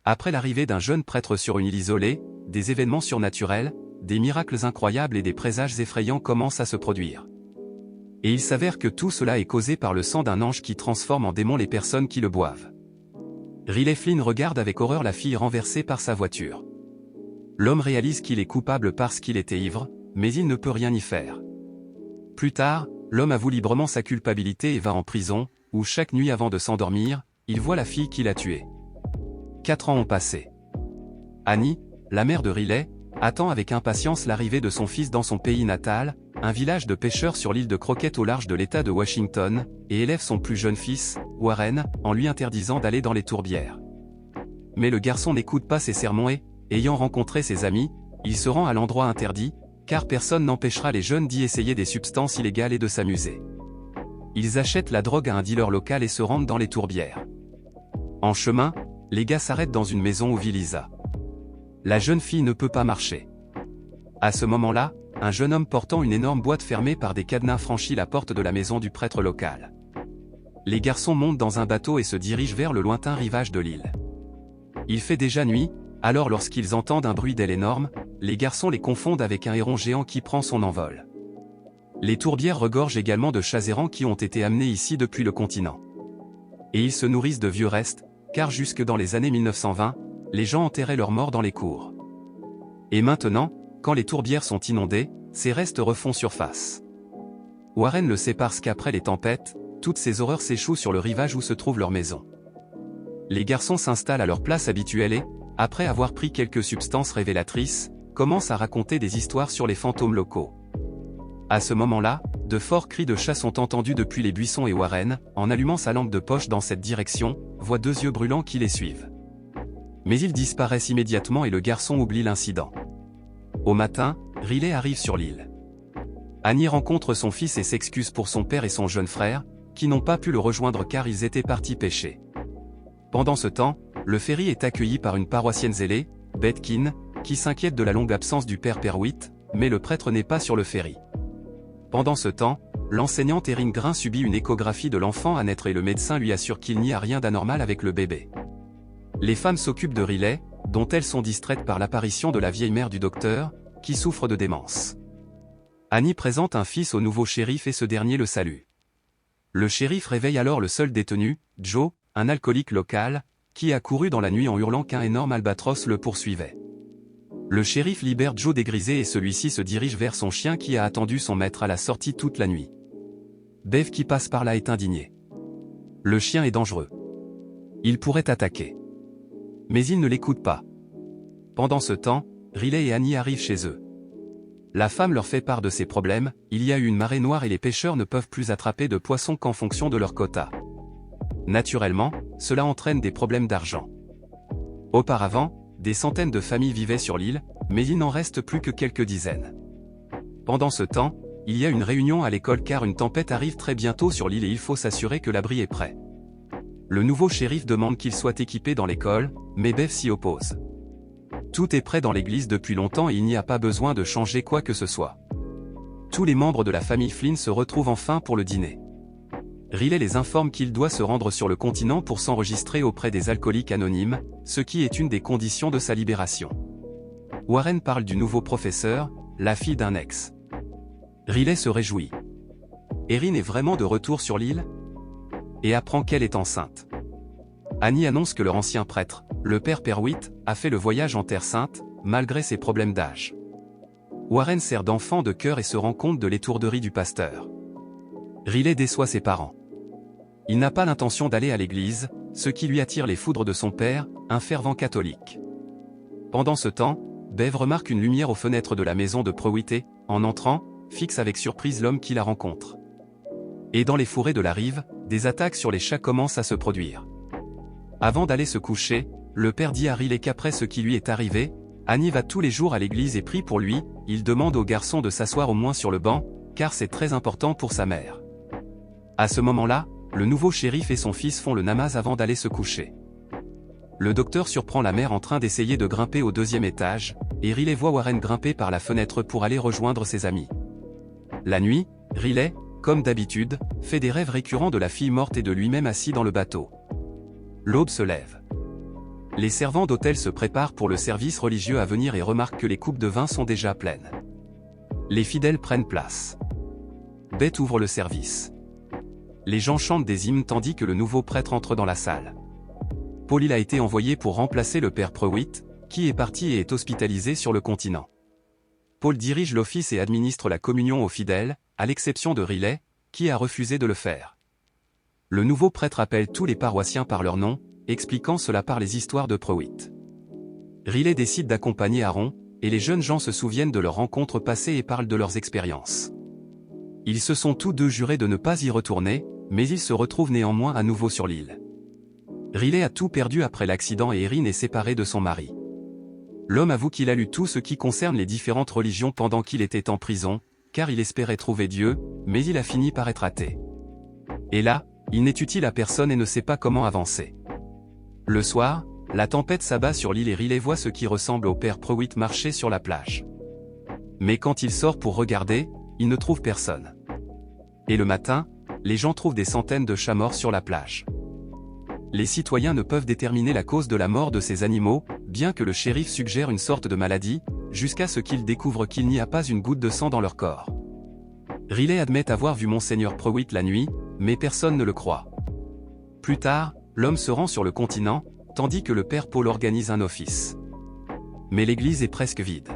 Après l'arrivée d'un jeune prêtre sur une île isolée, des événements surnaturels, des miracles incroyables et des présages effrayants commencent à se produire. Et il s'avère que tout cela est causé par le sang d'un ange qui transforme en démon les personnes qui le boivent. Riley Flynn regarde avec horreur la fille renversée par sa voiture. L'homme réalise qu'il est coupable parce qu'il était ivre, mais il ne peut rien y faire. Plus tard, l'homme avoue librement sa culpabilité et va en prison, où chaque nuit avant de s'endormir, il voit la fille qu'il a tuée. 4 ans ont passé. Annie, la mère de Riley, attend avec impatience l'arrivée de son fils dans son pays natal, un village de pêcheurs sur l'île de Crockett au large de l'État de Washington, et élève son plus jeune fils, Warren, en lui interdisant d'aller dans les tourbières. Mais le garçon n'écoute pas ses sermons et, ayant rencontré ses amis, il se rend à l'endroit interdit, car personne n'empêchera les jeunes d'y essayer des substances illégales et de s'amuser. Ils achètent la drogue à un dealer local et se rendent dans les tourbières. En chemin, les gars s'arrêtent dans une maison où vit Lisa. La jeune fille ne peut pas marcher. À ce moment-là, un jeune homme portant une énorme boîte fermée par des cadenas franchit la porte de la maison du prêtre local. Les garçons montent dans un bateau et se dirigent vers le lointain rivage de l'île. Il fait déjà nuit, alors lorsqu'ils entendent un bruit d'aile énorme, les garçons les confondent avec un héron géant qui prend son envol. Les tourbières regorgent également de chats errants qui ont été amenés ici depuis le continent. Et ils se nourrissent de vieux restes, car jusque dans les années 1920, les gens enterraient leurs morts dans les cours. Et maintenant, quand les tourbières sont inondées, ces restes refont surface. Warren le sait parce qu'après les tempêtes, toutes ces horreurs s'échouent sur le rivage où se trouve leur maison. Les garçons s'installent à leur place habituelle et, après avoir pris quelques substances révélatrices, commencent à raconter des histoires sur les fantômes locaux. À ce moment-là, de forts cris de chats sont entendus depuis les buissons et Warren, en allumant sa lampe de poche dans cette direction, voit 2 yeux brûlants qui les suivent. Mais ils disparaissent immédiatement et le garçon oublie l'incident. Au matin, Riley arrive sur l'île. Annie rencontre son fils et s'excuse pour son père et son jeune frère, qui n'ont pas pu le rejoindre car ils étaient partis pêcher. Pendant ce temps, le ferry est accueilli par une paroissienne zélée, Beth Keane, qui s'inquiète de la longue absence du père Perwitt, mais le prêtre n'est pas sur le ferry. Pendant ce temps, l'enseignante Erin Grain subit une échographie de l'enfant à naître et le médecin lui assure qu'il n'y a rien d'anormal avec le bébé. Les femmes s'occupent de Riley, dont elles sont distraites par l'apparition de la vieille mère du docteur, qui souffre de démence. Annie présente un fils au nouveau shérif et ce dernier le salue. Le shérif réveille alors le seul détenu, Joe, un alcoolique local, qui a couru dans la nuit en hurlant qu'un énorme albatros le poursuivait. Le shérif libère Joe dégrisé et celui-ci se dirige vers son chien qui a attendu son maître à la sortie toute la nuit. Bev qui passe par là est indignée. Le chien est dangereux. Il pourrait attaquer. Mais il ne l'écoute pas. Pendant ce temps, Riley et Annie arrivent chez eux. La femme leur fait part de ses problèmes, il y a eu une marée noire et les pêcheurs ne peuvent plus attraper de poissons qu'en fonction de leur quota. Naturellement, cela entraîne des problèmes d'argent. Auparavant, des centaines de familles vivaient sur l'île, mais il n'en reste plus que quelques dizaines. Pendant ce temps, il y a une réunion à l'école car une tempête arrive très bientôt sur l'île et il faut s'assurer que l'abri est prêt. Le nouveau shérif demande qu'il soit équipé dans l'école, mais Bev s'y oppose. Tout est prêt dans l'église depuis longtemps et il n'y a pas besoin de changer quoi que ce soit. Tous les membres de la famille Flynn se retrouvent enfin pour le dîner. Riley les informe qu'il doit se rendre sur le continent pour s'enregistrer auprès des alcooliques anonymes, ce qui est une des conditions de sa libération. Warren parle du nouveau professeur, la fille d'un ex. Riley se réjouit. Erin est vraiment de retour sur l'île ? Et apprend qu'elle est enceinte. Annie annonce que leur ancien prêtre, le père Perwitt, a fait le voyage en Terre Sainte, malgré ses problèmes d'âge. Warren sert d'enfant de cœur et se rend compte de l'étourderie du pasteur. Riley déçoit ses parents. Il n'a pas l'intention d'aller à l'église, ce qui lui attire les foudres de son père, un fervent catholique. Pendant ce temps, Bev remarque une lumière aux fenêtres de la maison de Prewitt et, en entrant, fixe avec surprise l'homme qui la rencontre. Et dans les fourrés de la rive, des attaques sur les chats commencent à se produire. Avant d'aller se coucher, le père dit à Riley qu'après ce qui lui est arrivé, Annie va tous les jours à l'église et prie pour lui, il demande au garçon de s'asseoir au moins sur le banc, car c'est très important pour sa mère. À ce moment-là, le nouveau shérif et son fils font le namaz avant d'aller se coucher. Le docteur surprend la mère en train d'essayer de grimper au 2e étage, et Riley voit Warren grimper par la fenêtre pour aller rejoindre ses amis. La nuit, Riley, comme d'habitude, fait des rêves récurrents de la fille morte et de lui-même assis dans le bateau. L'aube se lève. Les servants d'hôtel se préparent pour le service religieux à venir et remarquent que les coupes de vin sont déjà pleines. Les fidèles prennent place. Beth ouvre le service. Les gens chantent des hymnes tandis que le nouveau prêtre entre dans la salle. Paul a été envoyé pour remplacer le père Prewitt, qui est parti et est hospitalisé sur le continent. Paul dirige l'office et administre la communion aux fidèles, à l'exception de Riley, qui a refusé de le faire. Le nouveau prêtre appelle tous les paroissiens par leur nom, expliquant cela par les histoires de Prewitt. Riley décide d'accompagner Aaron, et les jeunes gens se souviennent de leurs rencontres passées et parlent de leurs expériences. Ils se sont tous deux jurés de ne pas y retourner, mais ils se retrouvent néanmoins à nouveau sur l'île. Riley a tout perdu après l'accident et Erin est séparée de son mari. L'homme avoue qu'il a lu tout ce qui concerne les différentes religions pendant qu'il était en prison, car il espérait trouver Dieu, mais il a fini par être athée. Et là, il n'est utile à personne et ne sait pas comment avancer. Le soir, la tempête s'abat sur l'île et Riley voit ce qui ressemble au père Prewitt marcher sur la plage. Mais quand il sort pour regarder, il ne trouve personne. Et le matin, les gens trouvent des centaines de chats morts sur la plage. Les citoyens ne peuvent déterminer la cause de la mort de ces animaux, bien que le shérif suggère une sorte de maladie, jusqu'à ce qu'ils découvrent qu'il n'y a pas une goutte de sang dans leur corps. Riley admet avoir vu Monseigneur Prewitt la nuit, mais personne ne le croit. Plus tard, l'homme se rend sur le continent, tandis que le père Paul organise un office. Mais l'église est presque vide.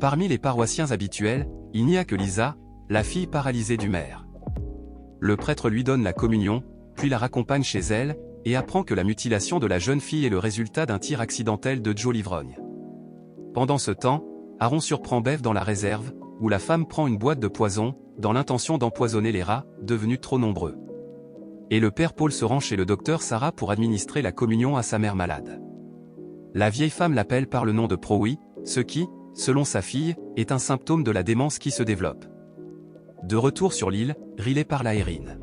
Parmi les paroissiens habituels, il n'y a que Lisa, la fille paralysée du maire. Le prêtre lui donne la communion, puis la raccompagne chez elle, et apprend que la mutilation de la jeune fille est le résultat d'un tir accidentel de Joe l'ivrogne. Pendant ce temps, Aaron surprend Bev dans la réserve, où la femme prend une boîte de poison, dans l'intention d'empoisonner les rats, devenus trop nombreux. Et le père Paul se rend chez le docteur Sarah pour administrer la communion à sa mère malade. La vieille femme l'appelle par le nom de Prowi, ce qui, selon sa fille, est un symptôme de la démence qui se développe. De retour sur l'île, Riley parle à Erin.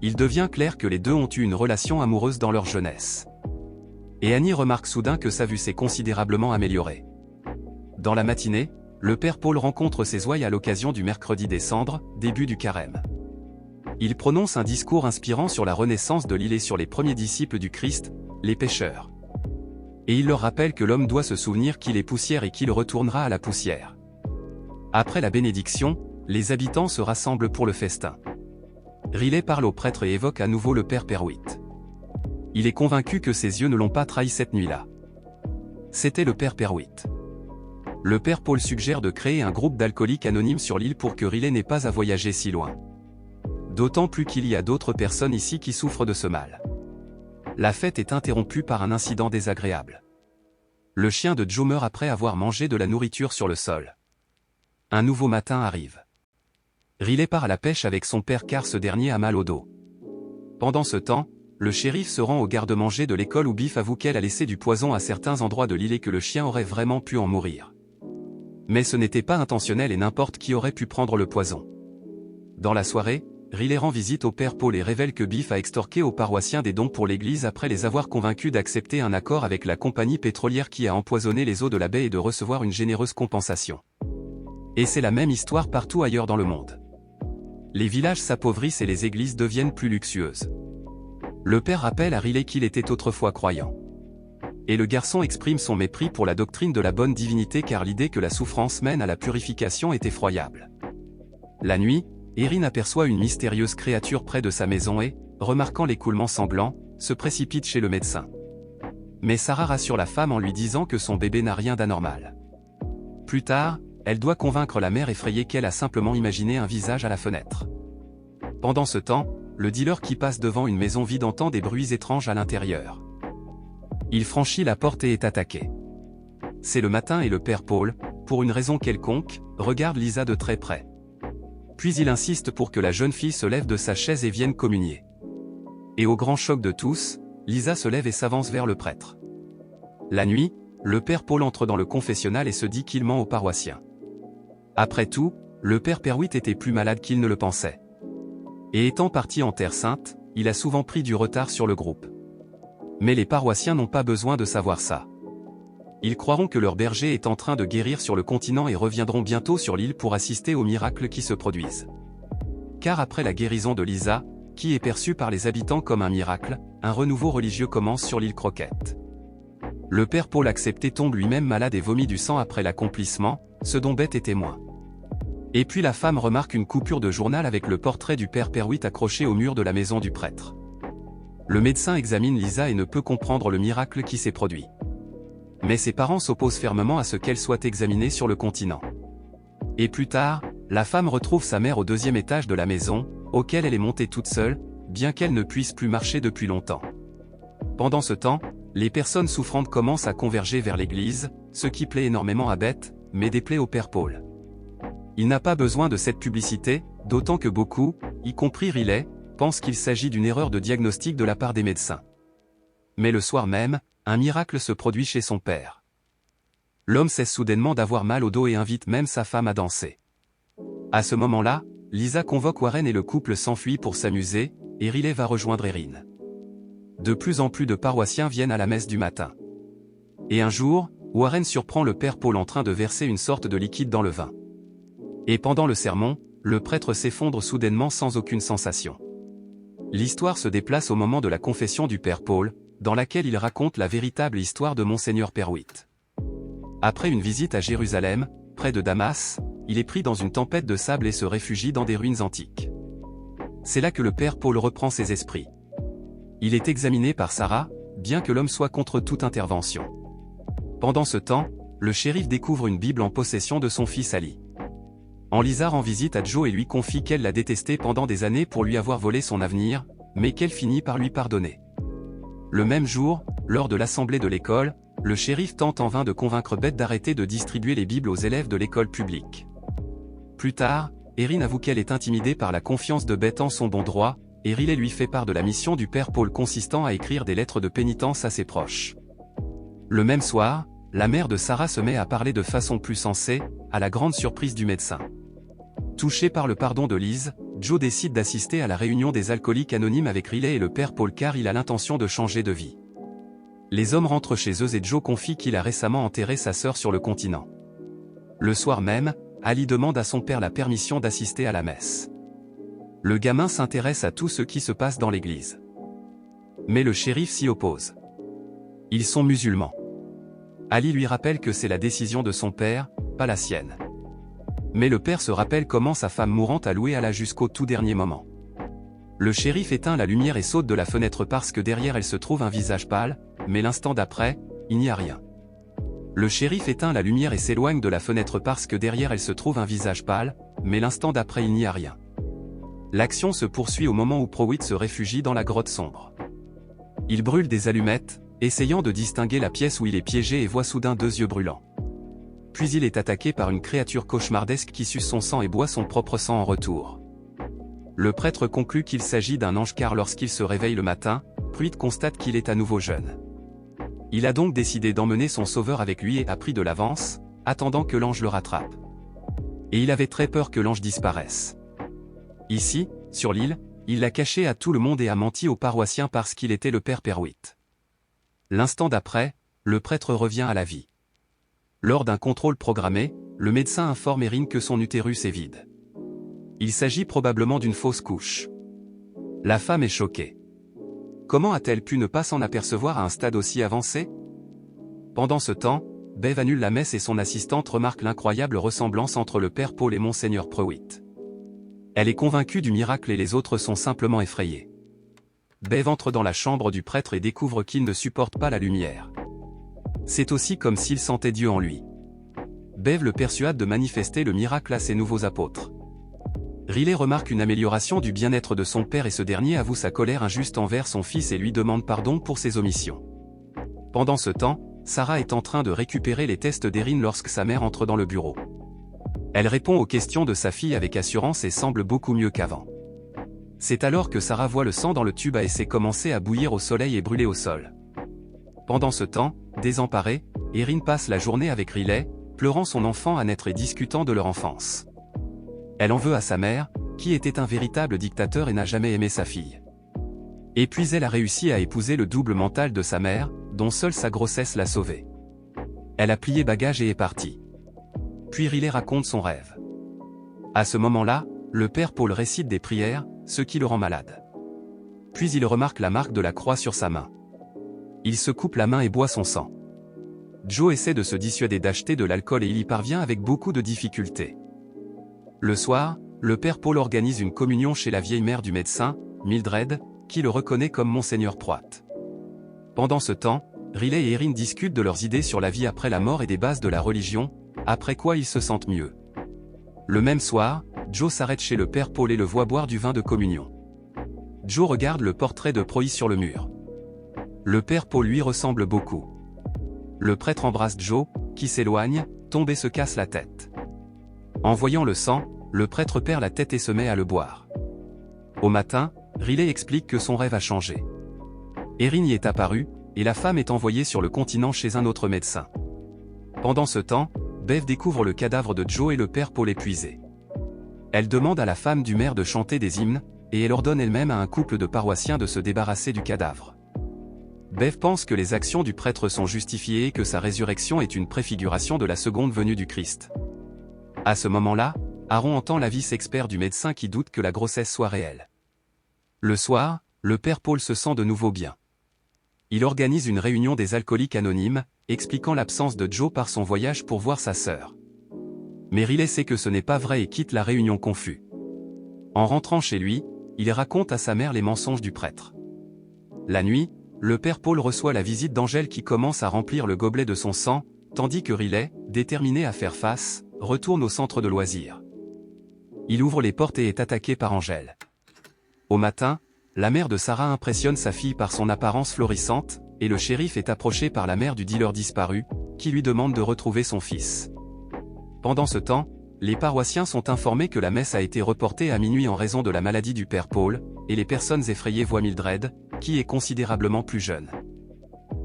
Il devient clair que les deux ont eu une relation amoureuse dans leur jeunesse. Et Annie remarque soudain que sa vue s'est considérablement améliorée. Dans la matinée, le père Paul rencontre ses ouailles à l'occasion du mercredi des cendres, début du carême. Il prononce un discours inspirant sur la renaissance de l'île et sur les premiers disciples du Christ, les pécheurs. Et il leur rappelle que l'homme doit se souvenir qu'il est poussière et qu'il retournera à la poussière. Après la bénédiction, les habitants se rassemblent pour le festin. Riley parle au prêtre et évoque à nouveau le père Prewitt. Il est convaincu que ses yeux ne l'ont pas trahi cette nuit-là. C'était le père Prewitt. Le père Paul suggère de créer un groupe d'alcooliques anonymes sur l'île pour que Riley n'ait pas à voyager si loin. D'autant plus qu'il y a d'autres personnes ici qui souffrent de ce mal. La fête est interrompue par un incident désagréable. Le chien de Joe meurt après avoir mangé de la nourriture sur le sol. Un nouveau matin arrive. Riley part à la pêche avec son père car ce dernier a mal au dos. Pendant ce temps, le shérif se rend au garde-manger de l'école où Biff avoue qu'elle a laissé du poison à certains endroits de l'île et que le chien aurait vraiment pu en mourir. Mais ce n'était pas intentionnel et n'importe qui aurait pu prendre le poison. Dans la soirée, Riley rend visite au père Paul et révèle que Biff a extorqué aux paroissiens des dons pour l'église après les avoir convaincus d'accepter un accord avec la compagnie pétrolière qui a empoisonné les eaux de la baie et de recevoir une généreuse compensation. Et c'est la même histoire partout ailleurs dans le monde. Les villages s'appauvrissent et les églises deviennent plus luxueuses. Le père rappelle à Riley qu'il était autrefois croyant. Et le garçon exprime son mépris pour la doctrine de la bonne divinité car l'idée que la souffrance mène à la purification est effroyable. La nuit, Erin aperçoit une mystérieuse créature près de sa maison et, remarquant l'écoulement sanglant, se précipite chez le médecin. Mais Sarah rassure la femme en lui disant que son bébé n'a rien d'anormal. Plus tard, elle doit convaincre la mère effrayée qu'elle a simplement imaginé un visage à la fenêtre. Pendant ce temps, le dealer qui passe devant une maison vide entend des bruits étranges à l'intérieur. Il franchit la porte et est attaqué. C'est le matin et le père Paul, pour une raison quelconque, regarde Lisa de très près. Puis il insiste pour que la jeune fille se lève de sa chaise et vienne communier. Et au grand choc de tous, Lisa se lève et s'avance vers le prêtre. La nuit, le père Paul entre dans le confessionnal et se dit qu'il ment aux paroissiens. Après tout, le père Prewitt était plus malade qu'il ne le pensait. Et étant parti en Terre Sainte, il a souvent pris du retard sur le groupe. Mais les paroissiens n'ont pas besoin de savoir ça. Ils croiront que leur berger est en train de guérir sur le continent et reviendront bientôt sur l'île pour assister aux miracles qui se produisent. Car après la guérison de Lisa, qui est perçue par les habitants comme un miracle, un renouveau religieux commence sur l'île Croquette. Le père Paul accepté tombe lui-même malade et vomit du sang après l'accomplissement, ce dont Beth est témoin. Et puis la femme remarque une coupure de journal avec le portrait du père Perwitt accroché au mur de la maison du prêtre. Le médecin examine Lisa et ne peut comprendre le miracle qui s'est produit. Mais ses parents s'opposent fermement à ce qu'elle soit examinée sur le continent. Et plus tard, la femme retrouve sa mère au 2e étage de la maison, auquel elle est montée toute seule, bien qu'elle ne puisse plus marcher depuis longtemps. Pendant ce temps, les personnes souffrantes commencent à converger vers l'église, ce qui plaît énormément à Beth, mais déplaît au père Paul. Il n'a pas besoin de cette publicité, d'autant que beaucoup, y compris Riley, pensent qu'il s'agit d'une erreur de diagnostic de la part des médecins. Mais le soir même, un miracle se produit chez son père. L'homme cesse soudainement d'avoir mal au dos et invite même sa femme à danser. À ce moment-là, Lisa convoque Warren et le couple s'enfuit pour s'amuser, et Riley va rejoindre Erin. De plus en plus de paroissiens viennent à la messe du matin. Et un jour, Warren surprend le père Paul en train de verser une sorte de liquide dans le vin. Et pendant le sermon, le prêtre s'effondre soudainement sans aucune sensation. L'histoire se déplace au moment de la confession du père Paul, dans laquelle il raconte la véritable histoire de Monseigneur Perwitt. Après une visite à Jérusalem, près de Damas, il est pris dans une tempête de sable et se réfugie dans des ruines antiques. C'est là que le père Paul reprend ses esprits. Il est examiné par Sarah, bien que l'homme soit contre toute intervention. Pendant ce temps, le shérif découvre une Bible en possession de son fils Ali. Lisa rend visite à Joe et lui confie qu'elle l'a détesté pendant des années pour lui avoir volé son avenir, mais qu'elle finit par lui pardonner. Le même jour, lors de l'assemblée de l'école, le shérif tente en vain de convaincre Beth d'arrêter de distribuer les Bibles aux élèves de l'école publique. Plus tard, Erin avoue qu'elle est intimidée par la confiance de Beth en son bon droit, et Riley lui fait part de la mission du père Paul consistant à écrire des lettres de pénitence à ses proches. Le même soir, la mère de Sarah se met à parler de façon plus sensée, à la grande surprise du médecin. Touché par le pardon de Liz, Joe décide d'assister à la réunion des alcooliques anonymes avec Riley et le père Paul car il a l'intention de changer de vie. Les hommes rentrent chez eux et Joe confie qu'il a récemment enterré sa sœur sur le continent. Le soir même, Ali demande à son père la permission d'assister à la messe. Le gamin s'intéresse à tout ce qui se passe dans l'église. Mais le shérif s'y oppose. Ils sont musulmans. Ali lui rappelle que c'est la décision de son père, pas la sienne. Mais le père se rappelle comment sa femme mourante a loué Allah jusqu'au tout dernier moment. Le shérif éteint la lumière et saute de la fenêtre parce que derrière elle se trouve un visage pâle, mais l'instant d'après, il n'y a rien. Le shérif éteint la lumière et s'éloigne de la fenêtre parce que derrière elle se trouve un visage pâle, mais l'instant d'après il n'y a rien. L'action se poursuit au moment où Perwitt se réfugie dans la grotte sombre. Il brûle des allumettes, essayant de distinguer la pièce où il est piégé et voit soudain 2 yeux brûlants. Puis il est attaqué par une créature cauchemardesque qui suce son sang et boit son propre sang en retour. Le prêtre conclut qu'il s'agit d'un ange car lorsqu'il se réveille le matin, Perwitt constate qu'il est à nouveau jeune. Il a donc décidé d'emmener son sauveur avec lui et a pris de l'avance, attendant que l'ange le rattrape. Et il avait très peur que l'ange disparaisse. Ici, sur l'île, il l'a caché à tout le monde et a menti aux paroissiens parce qu'il était le père Perwitt. L'instant d'après, le prêtre revient à la vie. Lors d'un contrôle programmé, le médecin informe Erin que son utérus est vide. Il s'agit probablement d'une fausse couche. La femme est choquée. Comment a-t-elle pu ne pas s'en apercevoir à un stade aussi avancé? Pendant ce temps, Bev annule la messe et son assistante remarque l'incroyable ressemblance entre le père Paul et Monseigneur Perwitt. Elle est convaincue du miracle et les autres sont simplement effrayés. Bev entre dans la chambre du prêtre et découvre qu'il ne supporte pas la lumière. C'est aussi comme s'il sentait Dieu en lui. Bev le persuade de manifester le miracle à ses nouveaux apôtres. Riley remarque une amélioration du bien-être de son père et ce dernier avoue sa colère injuste envers son fils et lui demande pardon pour ses omissions. Pendant ce temps, Sarah est en train de récupérer les tests d'Erin lorsque sa mère entre dans le bureau. Elle répond aux questions de sa fille avec assurance et semble beaucoup mieux qu'avant. C'est alors que Sarah voit le sang dans le tube à essai commencer à bouillir au soleil et brûler au sol. Pendant ce temps, désemparée, Erin passe la journée avec Riley, pleurant son enfant à naître et discutant de leur enfance. Elle en veut à sa mère, qui était un véritable dictateur et n'a jamais aimé sa fille. Et puis elle a réussi à épouser le double mental de sa mère, dont seule sa grossesse l'a sauvée. Elle a plié bagages et est partie. Puis Riley raconte son rêve. À ce moment-là, le père Paul récite des prières, ce qui le rend malade. Puis il remarque la marque de la croix sur sa main. Il se coupe la main et boit son sang. Joe essaie de se dissuader d'acheter de l'alcool et il y parvient avec beaucoup de difficultés. Le soir, le père Paul organise une communion chez la vieille mère du médecin, Mildred, qui le reconnaît comme Monseigneur Proat. Pendant ce temps, Riley et Erin discutent de leurs idées sur la vie après la mort et des bases de la religion, après quoi ils se sentent mieux. Le même soir, Joe s'arrête chez le père Paul et le voit boire du vin de communion. Joe regarde le portrait de Proïs sur le mur. Le père Paul lui ressemble beaucoup. Le prêtre embrasse Joe, qui s'éloigne, tombe et se casse la tête. En voyant le sang, le prêtre perd la tête et se met à le boire. Au matin, Riley explique que son rêve a changé. Erin y est apparue, et la femme est envoyée sur le continent chez un autre médecin. Pendant ce temps, Bev découvre le cadavre de Joe et le père Paul épuisé. Elle demande à la femme du maire de chanter des hymnes, et elle ordonne elle-même à un couple de paroissiens de se débarrasser du cadavre. Bev pense que les actions du prêtre sont justifiées et que sa résurrection est une préfiguration de la seconde venue du Christ. À ce moment-là, Aaron entend l'avis-expert du médecin qui doute que la grossesse soit réelle. Le soir, le père Paul se sent de nouveau bien. Il organise une réunion des alcooliques anonymes, expliquant l'absence de Joe par son voyage pour voir sa sœur. Mais Riley sait que ce n'est pas vrai et quitte la réunion confus. En rentrant chez lui, il raconte à sa mère les mensonges du prêtre. La nuit, le père Paul reçoit la visite d'Angèle qui commence à remplir le gobelet de son sang, tandis que Riley, déterminé à faire face, retourne au centre de loisirs. Il ouvre les portes et est attaqué par Angèle. Au matin, la mère de Sarah impressionne sa fille par son apparence florissante, et le shérif est approché par la mère du dealer disparu, qui lui demande de retrouver son fils. Pendant ce temps, les paroissiens sont informés que la messe a été reportée à minuit en raison de la maladie du père Paul, et les personnes effrayées voient Mildred, qui est considérablement plus jeune.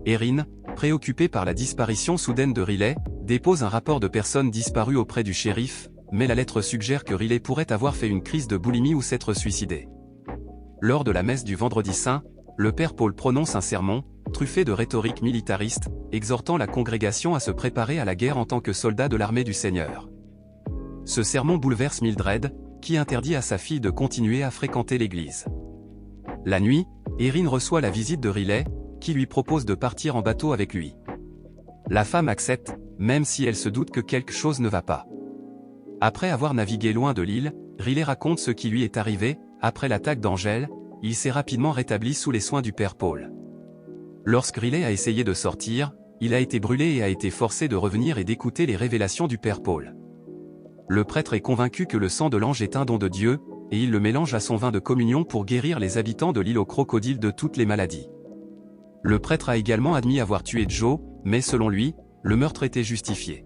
Erin, préoccupée par la disparition soudaine de Riley, dépose un rapport de personnes disparues auprès du shérif, mais la lettre suggère que Riley pourrait avoir fait une crise de boulimie ou s'être suicidé. Lors de la messe du Vendredi Saint, le père Paul prononce un sermon, truffé de rhétorique militariste, exhortant la congrégation à se préparer à la guerre en tant que soldat de l'armée du Seigneur. Ce sermon bouleverse Mildred, qui interdit à sa fille de continuer à fréquenter l'église. La nuit, Erin reçoit la visite de Riley, qui lui propose de partir en bateau avec lui. La femme accepte, même si elle se doute que quelque chose ne va pas. Après avoir navigué loin de l'île, Riley raconte ce qui lui est arrivé. Après l'attaque d'Angèle, il s'est rapidement rétabli sous les soins du père Paul. Lorsque Riley a essayé de sortir, il a été brûlé et a été forcé de revenir et d'écouter les révélations du père Paul. Le prêtre est convaincu que le sang de l'ange est un don de Dieu, et il le mélange à son vin de communion pour guérir les habitants de l'île aux crocodiles de toutes les maladies. Le prêtre a également admis avoir tué Joe, mais selon lui, le meurtre était justifié.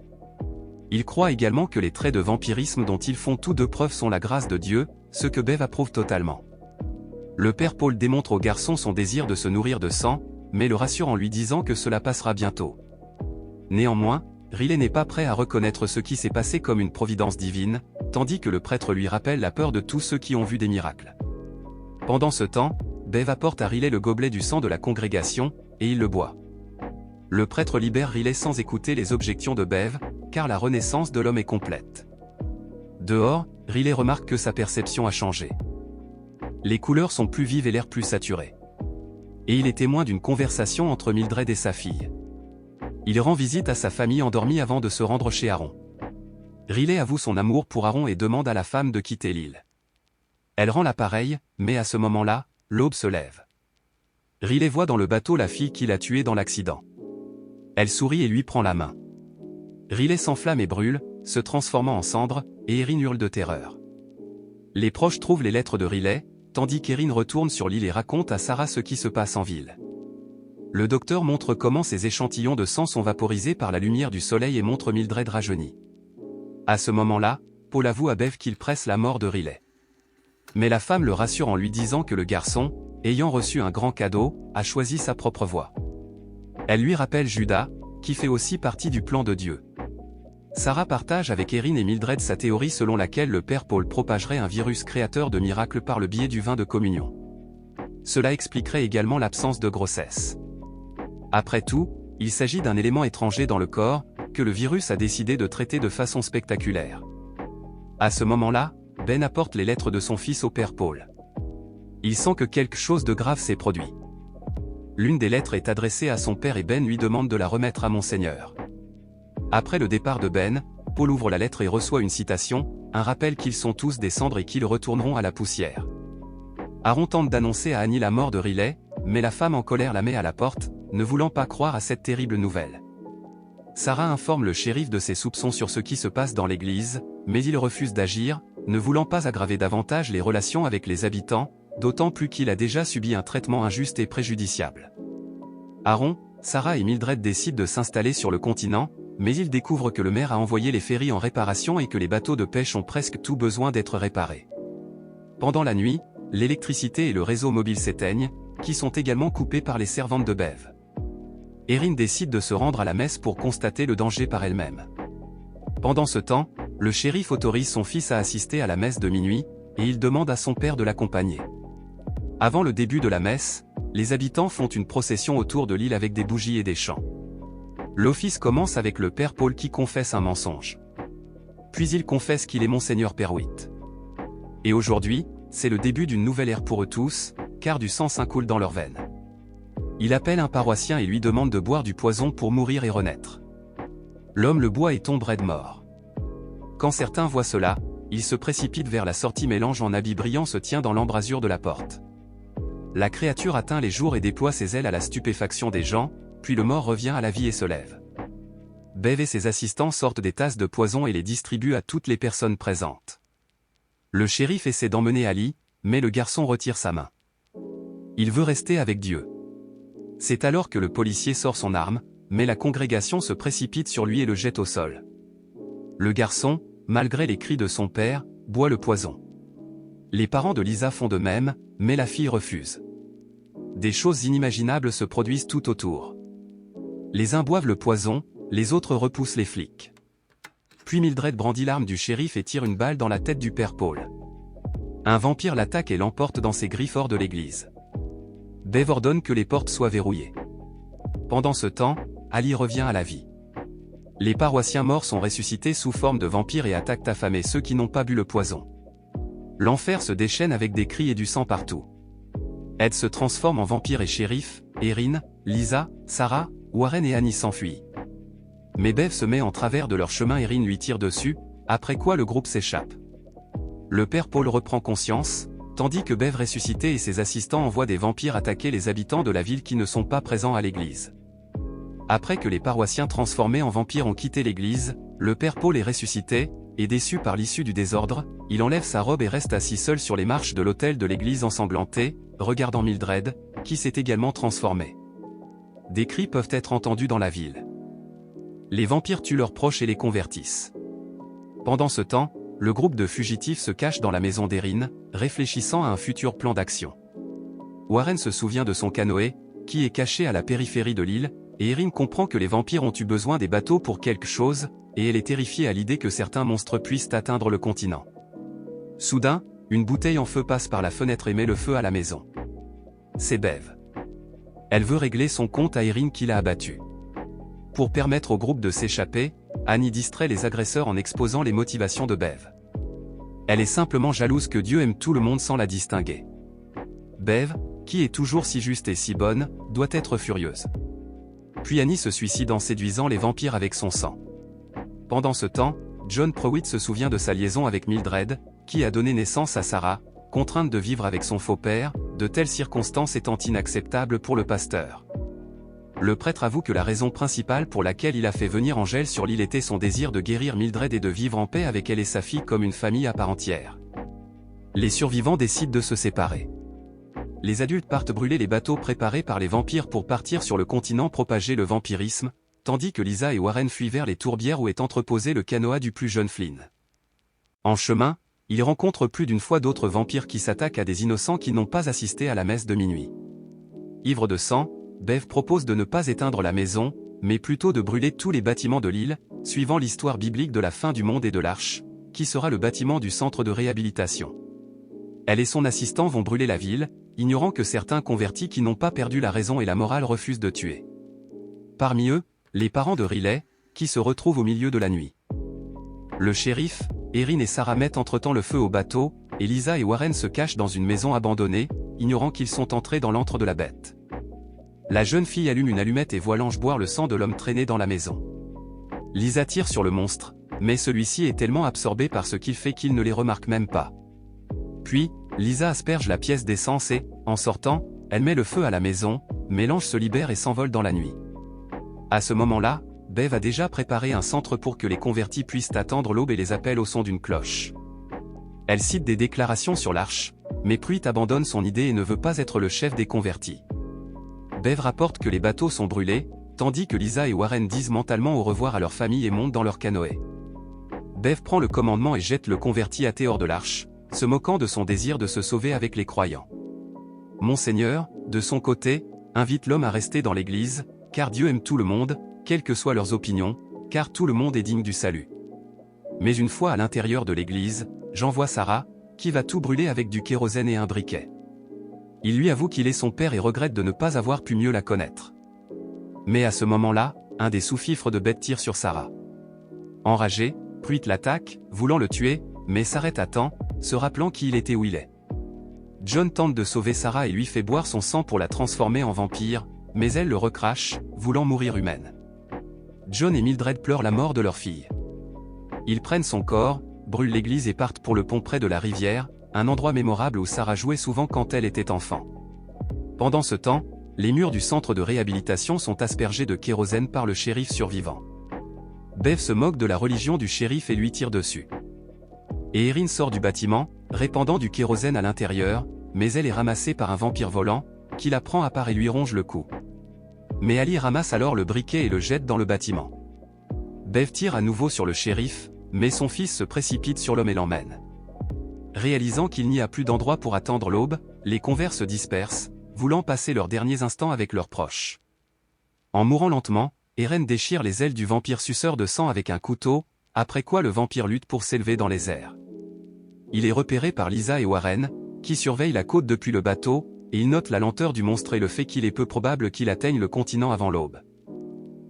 Il croit également que les traits de vampirisme dont ils font tous deux preuve sont la grâce de Dieu, ce que Bev approuve totalement. Le père Paul démontre au garçon son désir de se nourrir de sang, mais le rassure en lui disant que cela passera bientôt. Néanmoins, Riley n'est pas prêt à reconnaître ce qui s'est passé comme une providence divine, tandis que le prêtre lui rappelle la peur de tous ceux qui ont vu des miracles. Pendant ce temps, Bev apporte à Riley le gobelet du sang de la congrégation, et il le boit. Le prêtre libère Riley sans écouter les objections de Bev, car la renaissance de l'homme est complète. Dehors, Riley remarque que sa perception a changé. Les couleurs sont plus vives et l'air plus saturé. Et il est témoin d'une conversation entre Mildred et sa fille. Il rend visite à sa famille endormie avant de se rendre chez Aaron. Riley avoue son amour pour Aaron et demande à la femme de quitter l'île. Elle rend l'appareil, mais à ce moment-là, l'aube se lève. Riley voit dans le bateau la fille qu'il a tuée dans l'accident. Elle sourit et lui prend la main. Riley s'enflamme et brûle, se transformant en cendre, et Erin hurle de terreur. Les proches trouvent les lettres de Riley, tandis qu'Erin retourne sur l'île et raconte à Sarah ce qui se passe en ville. Le docteur montre comment ces échantillons de sang sont vaporisés par la lumière du soleil et montre Mildred rajeunie. À ce moment-là, Paul avoue à Bev qu'il presse la mort de Riley. Mais la femme le rassure en lui disant que le garçon, ayant reçu un grand cadeau, a choisi sa propre voie. Elle lui rappelle Judas, qui fait aussi partie du plan de Dieu. Sarah partage avec Erin et Mildred sa théorie selon laquelle le père Paul propagerait un virus créateur de miracles par le biais du vin de communion. Cela expliquerait également l'absence de grossesse. Après tout, il s'agit d'un élément étranger dans le corps, que le virus a décidé de traiter de façon spectaculaire. À ce moment-là, Ben apporte les lettres de son fils au père Paul. Il sent que quelque chose de grave s'est produit. L'une des lettres est adressée à son père et Ben lui demande de la remettre à Monseigneur. Après le départ de Ben, Paul ouvre la lettre et reçoit une citation, un rappel qu'ils sont tous des cendres et qu'ils retourneront à la poussière. Aaron tente d'annoncer à Annie la mort de Riley, mais la femme en colère la met à la porte, ne voulant pas croire à cette terrible nouvelle. Sarah informe le shérif de ses soupçons sur ce qui se passe dans l'église, mais il refuse d'agir, ne voulant pas aggraver davantage les relations avec les habitants, d'autant plus qu'il a déjà subi un traitement injuste et préjudiciable. Aaron, Sarah et Mildred décident de s'installer sur le continent, mais ils découvrent que le maire a envoyé les ferries en réparation et que les bateaux de pêche ont presque tout besoin d'être réparés. Pendant la nuit, l'électricité et le réseau mobile s'éteignent, qui sont également coupés par les servantes de Bev. Erin décide de se rendre à la messe pour constater le danger par elle-même. Pendant ce temps, le shérif autorise son fils à assister à la messe de minuit, et il demande à son père de l'accompagner. Avant le début de la messe, les habitants font une procession autour de l'île avec des bougies et des chants. L'office commence avec le père Paul qui confesse un mensonge. Puis il confesse qu'il est Monseigneur Perwitt. Et aujourd'hui, c'est le début d'une nouvelle ère pour eux tous, car du sang s'incoule dans leurs veines. Il appelle un paroissien et lui demande de boire du poison pour mourir et renaître. L'homme le boit et tombe raide mort. Quand certains voient cela, ils se précipitent vers la sortie. Mélange en habit brillant se tient dans l'embrasure de la porte. La créature atteint les jours et déploie ses ailes à la stupéfaction des gens, puis le mort revient à la vie et se lève. Bev et ses assistants sortent des tasses de poison et les distribuent à toutes les personnes présentes. Le shérif essaie d'emmener Ali, mais le garçon retire sa main. Il veut rester avec Dieu. C'est alors que le policier sort son arme, mais la congrégation se précipite sur lui et le jette au sol. Le garçon, malgré les cris de son père, boit le poison. Les parents de Lisa font de même, mais la fille refuse. Des choses inimaginables se produisent tout autour. Les uns boivent le poison, les autres repoussent les flics. Puis Mildred brandit l'arme du shérif et tire une balle dans la tête du père Paul. Un vampire l'attaque et l'emporte dans ses griffes hors de l'église. Bev ordonne que les portes soient verrouillées. Pendant ce temps, Ali revient à la vie. Les paroissiens morts sont ressuscités sous forme de vampires et attaquent affamés ceux qui n'ont pas bu le poison. L'enfer se déchaîne avec des cris et du sang partout. Ed se transforme en vampire et shérif, Erin, Lisa, Sarah, Warren et Annie s'enfuient. Mais Bev se met en travers de leur chemin. Erin lui tire dessus, après quoi le groupe s'échappe. Le père Paul reprend conscience, tandis que Bev ressuscité et ses assistants envoient des vampires attaquer les habitants de la ville qui ne sont pas présents à l'église. Après que les paroissiens transformés en vampires ont quitté l'église, le père Paul est ressuscité, et déçu par l'issue du désordre, il enlève sa robe et reste assis seul sur les marches de l'autel de l'église ensanglanté, regardant Mildred, qui s'est également transformée. Des cris peuvent être entendus dans la ville. Les vampires tuent leurs proches et les convertissent. Pendant ce temps, le groupe de fugitifs se cache dans la maison d'Erin, réfléchissant à un futur plan d'action. Warren se souvient de son canoë, qui est caché à la périphérie de l'île, et Erin comprend que les vampires ont eu besoin des bateaux pour quelque chose, et elle est terrifiée à l'idée que certains monstres puissent atteindre le continent. Soudain, une bouteille en feu passe par la fenêtre et met le feu à la maison. C'est Bev. Elle veut régler son compte à Erin qui l'a abattue. Pour permettre au groupe de s'échapper, Annie distrait les agresseurs en exposant les motivations de Bev. Elle est simplement jalouse que Dieu aime tout le monde sans la distinguer. Bev, qui est toujours si juste et si bonne, doit être furieuse. Puis Annie se suicide en séduisant les vampires avec son sang. Pendant ce temps, John Prewitt se souvient de sa liaison avec Mildred, qui a donné naissance à Sarah, contrainte de vivre avec son faux-père, de telles circonstances étant inacceptables pour le pasteur. Le prêtre avoue que la raison principale pour laquelle il a fait venir Angèle sur l'île était son désir de guérir Mildred et de vivre en paix avec elle et sa fille comme une famille à part entière. Les survivants décident de se séparer. Les adultes partent brûler les bateaux préparés par les vampires pour partir sur le continent propager le vampirisme, tandis que Lisa et Warren fuient vers les tourbières où est entreposé le canoë du plus jeune Flynn. En chemin, ils rencontrent plus d'une fois d'autres vampires qui s'attaquent à des innocents qui n'ont pas assisté à la messe de minuit. Ivre de sang, Bev propose de ne pas éteindre la maison, mais plutôt de brûler tous les bâtiments de l'île, suivant l'histoire biblique de la fin du monde et de l'arche, qui sera le bâtiment du centre de réhabilitation. Elle et son assistant vont brûler la ville, ignorant que certains convertis qui n'ont pas perdu la raison et la morale refusent de tuer. Parmi eux, les parents de Riley, qui se retrouvent au milieu de la nuit. Le shérif, Erin et Sarah mettent entre-temps le feu au bateau, et Lisa et Warren se cachent dans une maison abandonnée, ignorant qu'ils sont entrés dans l'antre de la bête. La jeune fille allume une allumette et voit l'ange boire le sang de l'homme traîné dans la maison. Lisa tire sur le monstre, mais celui-ci est tellement absorbé par ce qu'il fait qu'il ne les remarque même pas. Puis, Lisa asperge la pièce d'essence et, en sortant, elle met le feu à la maison, mais l'ange se libère et s'envole dans la nuit. À ce moment-là, Bev a déjà préparé un centre pour que les convertis puissent attendre l'aube et les appels au son d'une cloche. Elle cite des déclarations sur l'arche, mais Pruitt abandonne son idée et ne veut pas être le chef des convertis. Bev rapporte que les bateaux sont brûlés, tandis que Lisa et Warren disent mentalement au revoir à leur famille et montent dans leur canoë. Bev prend le commandement et jette le converti athée hors de l'arche, se moquant de son désir de se sauver avec les croyants. Monseigneur, de son côté, invite l'homme à rester dans l'église, car Dieu aime tout le monde, quelles que soient leurs opinions, car tout le monde est digne du salut. Mais une fois à l'intérieur de l'église, j'envoie Sarah, qui va tout brûler avec du kérosène et un briquet. Il lui avoue qu'il est son père et regrette de ne pas avoir pu mieux la connaître. Mais à ce moment-là, un des sous-fifres de Beth tire sur Sarah. Enragé, Pruitt l'attaque, voulant le tuer, mais s'arrête à temps, se rappelant qui il était où il est. John tente de sauver Sarah et lui fait boire son sang pour la transformer en vampire, mais elle le recrache, voulant mourir humaine. John et Mildred pleurent la mort de leur fille. Ils prennent son corps, brûlent l'église et partent pour le pont près de la rivière, un endroit mémorable où Sarah jouait souvent quand elle était enfant. Pendant ce temps, les murs du centre de réhabilitation sont aspergés de kérosène par le shérif survivant. Bev se moque de la religion du shérif et lui tire dessus. Et Erin sort du bâtiment, répandant du kérosène à l'intérieur, mais elle est ramassée par un vampire volant, qui la prend à part et lui ronge le cou. Mais Ali ramasse alors le briquet et le jette dans le bâtiment. Bev tire à nouveau sur le shérif, mais son fils se précipite sur l'homme et l'emmène. Réalisant qu'il n'y a plus d'endroit pour attendre l'aube, les convers se dispersent, voulant passer leurs derniers instants avec leurs proches. En mourant lentement, Eren déchire les ailes du vampire suceur de sang avec un couteau, après quoi le vampire lutte pour s'élever dans les airs. Il est repéré par Lisa et Warren, qui surveillent la côte depuis le bateau, et ils notent la lenteur du monstre et le fait qu'il est peu probable qu'il atteigne le continent avant l'aube.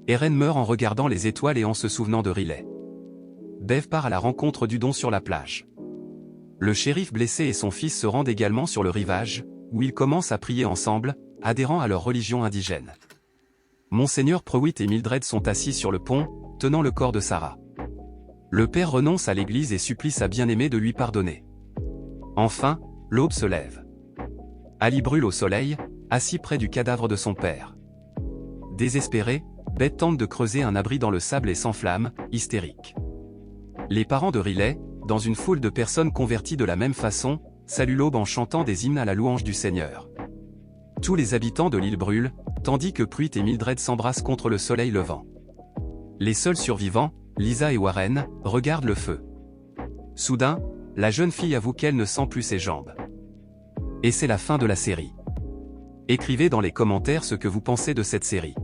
Eren meurt en regardant les étoiles et en se souvenant de Riley. Bev part à la rencontre du don sur la plage. Le shérif blessé et son fils se rendent également sur le rivage, où ils commencent à prier ensemble, adhérant à leur religion indigène. Monseigneur Pruitt et Mildred sont assis sur le pont, tenant le corps de Sarah. Le père renonce à l'église et supplie sa bien-aimée de lui pardonner. Enfin, l'aube se lève. Ali brûle au soleil, assis près du cadavre de son père. Désespéré, Beth tente de creuser un abri dans le sable et s'enflamme, hystérique. Les parents de Riley, dans une foule de personnes converties de la même façon, saluent l'aube en chantant des hymnes à la louange du Seigneur. Tous les habitants de l'île brûlent, tandis que Pruitt et Mildred s'embrassent contre le soleil levant. Les seuls survivants, Lisa et Warren, regardent le feu. Soudain, la jeune fille avoue qu'elle ne sent plus ses jambes. Et c'est la fin de la série. Écrivez dans les commentaires ce que vous pensez de cette série.